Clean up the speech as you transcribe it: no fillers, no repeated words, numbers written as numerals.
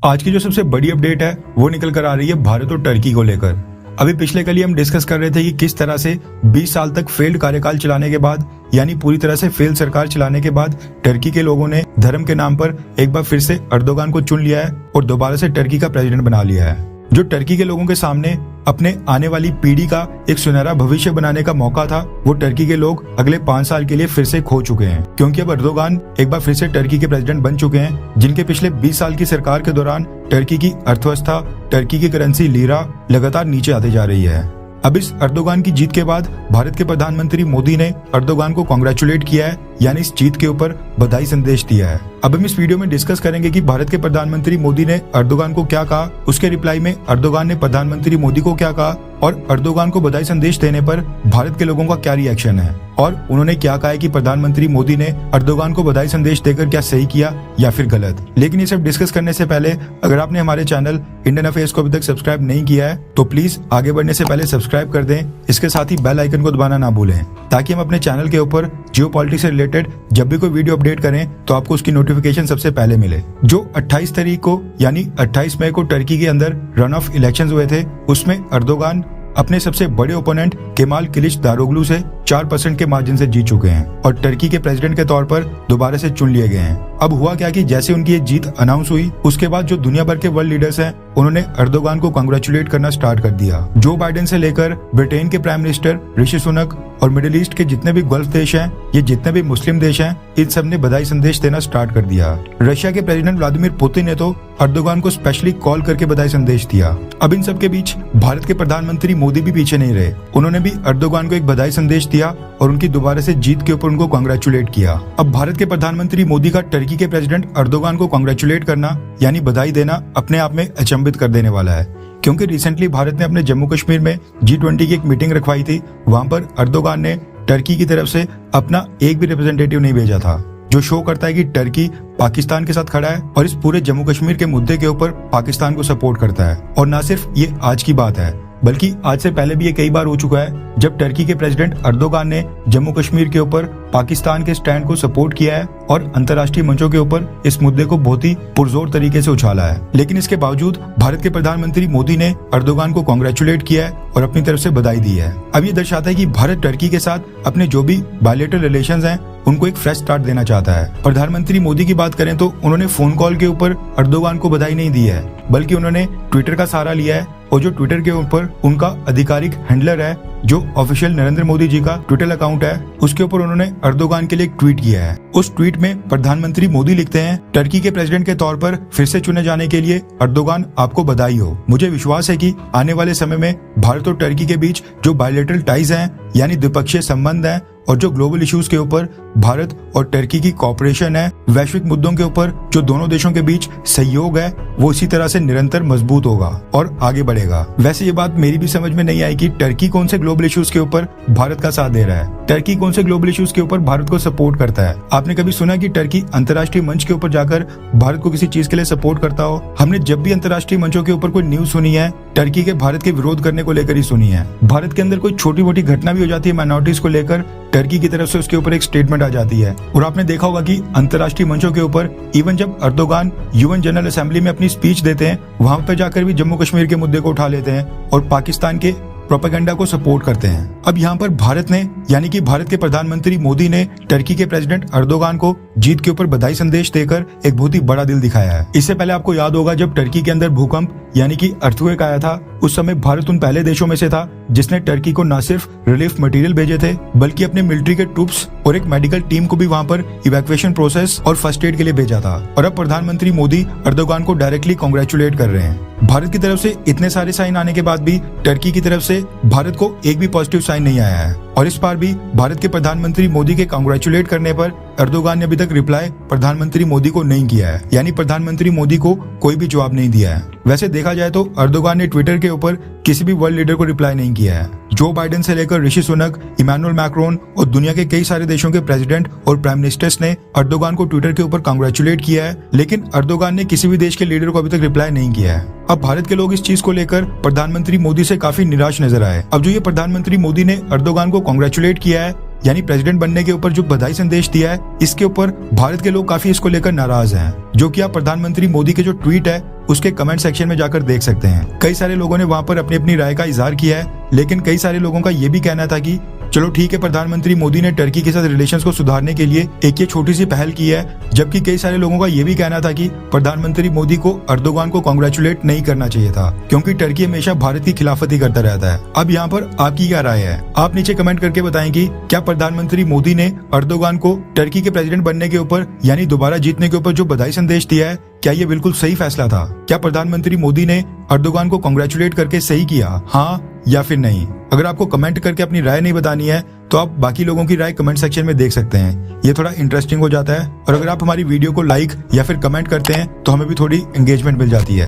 आज की जो सबसे बड़ी अपडेट है वो निकल कर आ रही है भारत और टर्की को लेकर। अभी पिछले कल ही हम डिस्कस कर रहे थे कि किस तरह से 20 साल तक फेल्ड कार्यकाल चलाने के बाद, यानी पूरी तरह से फेल सरकार चलाने के बाद, टर्की के लोगों ने धर्म के नाम पर एक बार फिर से अर्दोगान को चुन लिया है और दोबारा से टर्की का प्रेसिडेंट बना लिया है। जो टर्की के लोगों के सामने अपने आने वाली पीढ़ी का एक सुनहरा भविष्य बनाने का मौका था, वो टर्की के लोग अगले 5 साल के लिए फिर से खो चुके हैं, क्योंकि अब अर्दोगान एक बार फिर से टर्की के प्रेसिडेंट बन चुके हैं, जिनके पिछले 20 साल की सरकार के दौरान टर्की की अर्थव्यवस्था, टर्की की करेंसी लीरा लगातार नीचे आती जा रही है। अब इस अर्दोगान की जीत के बाद भारत के प्रधानमंत्री मोदी ने अर्दोगान को कांग्रेचुलेट किया है, यानी इस जीत के ऊपर बधाई संदेश दिया है। अब हम इस वीडियो में डिस्कस करेंगे कि भारत के प्रधानमंत्री मोदी ने अर्दोगान को क्या कहा, उसके रिप्लाई में अर्दोगान ने प्रधानमंत्री मोदी को क्या कहा और अर्दोगान को बधाई संदेश देने पर भारत के लोगों का क्या रिएक्शन है, और उन्होंने क्या कहा है कि प्रधानमंत्री मोदी ने अर्दोगान को बधाई संदेश देकर क्या सही किया या फिर गलत। लेकिन ये सब डिस्कस करने से पहले अगर आपने हमारे चैनल इंडियन अफेयर्स को अभी तक सब्सक्राइब नहीं किया है तो प्लीज आगे बढ़ने से पहले सब्सक्राइब कर दें। इसके साथ ही बेल आइकन को दबाना ना भूलें, ताकि हम अपने चैनल के ऊपर जियोपॉलिटिक्स से रिलेटेड जब भी कोई वीडियो अपडेट करें तो आपको उसकी नोटिफिकेशन सबसे पहले मिले। जो 28 तारीख को यानी 28 मई को टर्की के अंदर रन ऑफ इलेक्शंस हुए थे, उसमें अर्दोगान अपने सबसे बड़े ओपोनेंट केमाल किलिचदारोग्लू से 4% के मार्जिन से जीत चुके हैं और टर्की के प्रेसिडेंट के तौर पर दोबारा से चुन लिए गए हैं। अब हुआ क्या कि जैसे उनकी ये जीत अनाउंस हुई, उसके बाद जो दुनिया भर के वर्ल्ड लीडर्स हैं उन्होंने अर्दोगान को कांग्रेचुलेट करना स्टार्ट कर दिया। जो बाइडेन से लेकर ब्रिटेन के प्राइम मिनिस्टर ऋषि सुनक और मिडिल ईस्ट के जितने भी गल्फ देश हैं, ये जितने भी मुस्लिम देश हैं, इन सब ने बधाई संदेश देना स्टार्ट कर दिया। रशिया के प्रेसिडेंट व्लादिमीर पुतिन ने तो अर्दोगान को स्पेशली कॉल करके बधाई संदेश दिया। अब इन सब के बीच भारत के प्रधानमंत्री मोदी भी पीछे नहीं रहे, उन्होंने भी अर्दोगान को एक बधाई संदेश दिया और उनकी दोबारा से जीत के ऊपर उनको कांग्रेचुलेट किया। अब भारत के प्रधानमंत्री मोदी का टर्की के प्रेसिडेंट अर्दोगान को कांग्रेचुलेट करना यानी बधाई देना अपने आप में अचंभित कर देने वाला है, क्योंकि रिसेंटली भारत ने अपने जम्मू कश्मीर में G20 की एक मीटिंग रखवाई थी। वहां पर अर्दोगान ने टर्की की तरफ से अपना एक भी रिप्रेजेंटेटिव नहीं भेजा था, जो शो करता है कि टर्की पाकिस्तान के साथ खड़ा है और इस पूरे जम्मू कश्मीर के मुद्दे के ऊपर पाकिस्तान को सपोर्ट करता है। और न सिर्फ ये आज की बात है, बल्कि आज से पहले भी ये कई बार हो चुका है जब टर्की के प्रेसिडेंट अर्दोगान ने जम्मू कश्मीर के ऊपर पाकिस्तान के स्टैंड को सपोर्ट किया है और अंतर्राष्ट्रीय मंचों के ऊपर इस मुद्दे को बहुत ही पुरजोर तरीके से उछाला है। लेकिन इसके बावजूद भारत के प्रधानमंत्री मोदी ने अर्दोगान को कांग्रेचुलेट किया है और अपनी तरफ से बधाई दी है। अब ये दर्शाता है कि भारत टर्की के साथ अपने जो भी बायलैटरल रिलेशंस हैं उनको एक फ्रेश स्टार्ट देना चाहता है। प्रधानमंत्री मोदी की बात करें तो उन्होंने फोन कॉल के ऊपर अर्दोगान को बधाई नहीं दी है, बल्कि उन्होंने ट्विटर का सहारा लिया है और जो ट्विटर के ऊपर उनका आधिकारिक हैंडलर है, जो ऑफिशियल नरेंद्र मोदी जी का ट्विटर अकाउंट है, उसके ऊपर उन्होंने अर्दोगान के लिए एक ट्वीट किया है। उस ट्वीट में प्रधानमंत्री मोदी लिखते हैं, टर्की के प्रेसिडेंट के तौर पर फिर से चुने जाने के लिए अर्दोगान आपको बधाई हो। मुझे विश्वास है कि आने वाले समय में भारत और टर्की के बीच जो बायलैटरल टाइज हैं, यानी द्विपक्षीय संबंध हैं, और जो ग्लोबल इश्यूज के ऊपर भारत और टर्की की कोऑपरेशन है, वैश्विक मुद्दों के ऊपर जो दोनों देशों के बीच सहयोग है, वो इसी तरह से निरंतर मजबूत होगा और आगे बढ़ेगा। वैसे ये बात मेरी भी समझ में नहीं आई कि टर्की कौन से ग्लोबल इश्यूज के ऊपर भारत का साथ दे रहा है, टर्की कौन से ग्लोबल इश्यूज के ऊपर भारत को सपोर्ट करता है। आपने कभी सुना कि टर्की अंतर्राष्ट्रीय मंच के ऊपर जाकर भारत को किसी चीज के लिए सपोर्ट करता हो? हमने जब भी अंतर्राष्ट्रीय मंचों के ऊपर कोई न्यूज सुनी है, टर्की के भारत के विरोध करने को लेकर ही सुनी है। भारत के अंदर कोई छोटी मोटी घटना भी हो जाती है माइनॉरिटीज को लेकर, टर्की की तरफ से उसके ऊपर एक स्टेटमेंट आ जाती है। और आपने देखा होगा कि अंतर्राष्ट्रीय मंचों के ऊपर इवन जब अर्दोगान यूएन जनरल असेंबली में अपनी स्पीच देते हैं, वहां पर जाकर भी जम्मू कश्मीर के मुद्दे को उठा लेते हैं और पाकिस्तान के प्रोपेगेंडा को सपोर्ट करते हैं। अब यहाँ पर भारत ने, यानी कि भारत के प्रधानमंत्री मोदी ने टर्की के प्रेसिडेंट अर्दोगान को जीत के ऊपर बधाई संदेश देकर एक बहुत ही बड़ा दिल दिखाया है। इससे पहले आपको याद होगा जब टर्की के अंदर भूकंप यानी कि अर्थक्वेक आया था, उस समय भारत उन पहले देशों में से था जिसने टर्की को न सिर्फ रिलीफ मटेरियल भेजे थे, बल्कि अपने मिलिट्री के ट्रूप्स और एक मेडिकल टीम को भी वहां पर इवैक्यूएशन प्रोसेस और फर्स्ट एड के लिए भेजा था। और अब प्रधानमंत्री मोदी अर्दोगान को डायरेक्टली कांग्रेचुलेट कर रहे हैं। भारत की तरफ से इतने सारे साइन आने के बाद भी टर्की की तरफ से भारत को एक भी पॉजिटिव साइन नहीं आया है। और इस बार भी भारत के प्रधानमंत्री मोदी के कांग्रेचुलेट करने पर अर्दोगान ने अभी तक रिप्लाई प्रधानमंत्री मोदी को नहीं किया है, यानी प्रधानमंत्री मोदी को कोई भी जवाब नहीं दिया है। वैसे देखा जाए तो अर्दोगान ने ट्विटर के ऊपर किसी भी वर्ल्ड लीडर को रिप्लाई नहीं किया है। जो बाइडेन से लेकर ऋषि सुनक, इमैनुअल मैक्रोन और दुनिया के कई सारे देशों के प्रेसिडेंट और प्राइम मिनिस्टर्स ने अर्दोगान को ट्विटर के ऊपर कांग्रेचुलेट किया है, लेकिन अर्दोगान ने किसी भी देश के लीडर को अभी तक रिप्लाई नहीं किया है। अब भारत के लोग इस चीज को लेकर प्रधानमंत्री मोदी से काफी निराश नजर आए। अब जो ये प्रधानमंत्री मोदी ने अर्दोगान को कांग्रेचुलेट किया है, यानी प्रेसिडेंट बनने के ऊपर जो बधाई संदेश दिया है, इसके ऊपर भारत के लोग काफी इसको लेकर नाराज हैं। जो कि आप प्रधानमंत्री मोदी के जो ट्वीट है उसके कमेंट सेक्शन में जाकर देख सकते हैं। कई सारे लोगों ने वहां पर अपनी अपनी राय का इजहार किया है, लेकिन कई सारे लोगों का ये भी कहना था कि चलो ठीक है, प्रधानमंत्री मोदी ने टर्की के साथ रिलेशंस को सुधारने के लिए एक ये छोटी सी पहल की है, जबकि कई सारे लोगों का ये भी कहना था कि प्रधानमंत्री मोदी को अर्दोगान को कांग्रेचुलेट नहीं करना चाहिए था, क्योंकि टर्की हमेशा भारत की खिलाफत ही करता रहता है। अब यहाँ पर आपकी क्या राय है? आप नीचे कमेंट करके बताएं कि क्या प्रधानमंत्री मोदी ने अर्दोगान को टर्की के प्रेसिडेंट बनने के ऊपर यानी दोबारा जीतने के ऊपर जो बधाई संदेश दिया है, क्या ये बिल्कुल सही फैसला था? क्या प्रधानमंत्री मोदी ने अर्दोगान को कांग्रेचुलेट करके सही किया, हाँ या फिर नहीं? अगर आपको कमेंट करके अपनी राय नहीं बतानी है तो आप बाकी लोगों की राय कमेंट सेक्शन में देख सकते हैं, ये थोड़ा इंटरेस्टिंग हो जाता है। और अगर आप हमारी वीडियो को लाइक या फिर कमेंट करते हैं तो हमें भी थोड़ी एंगेजमेंट मिल जाती है।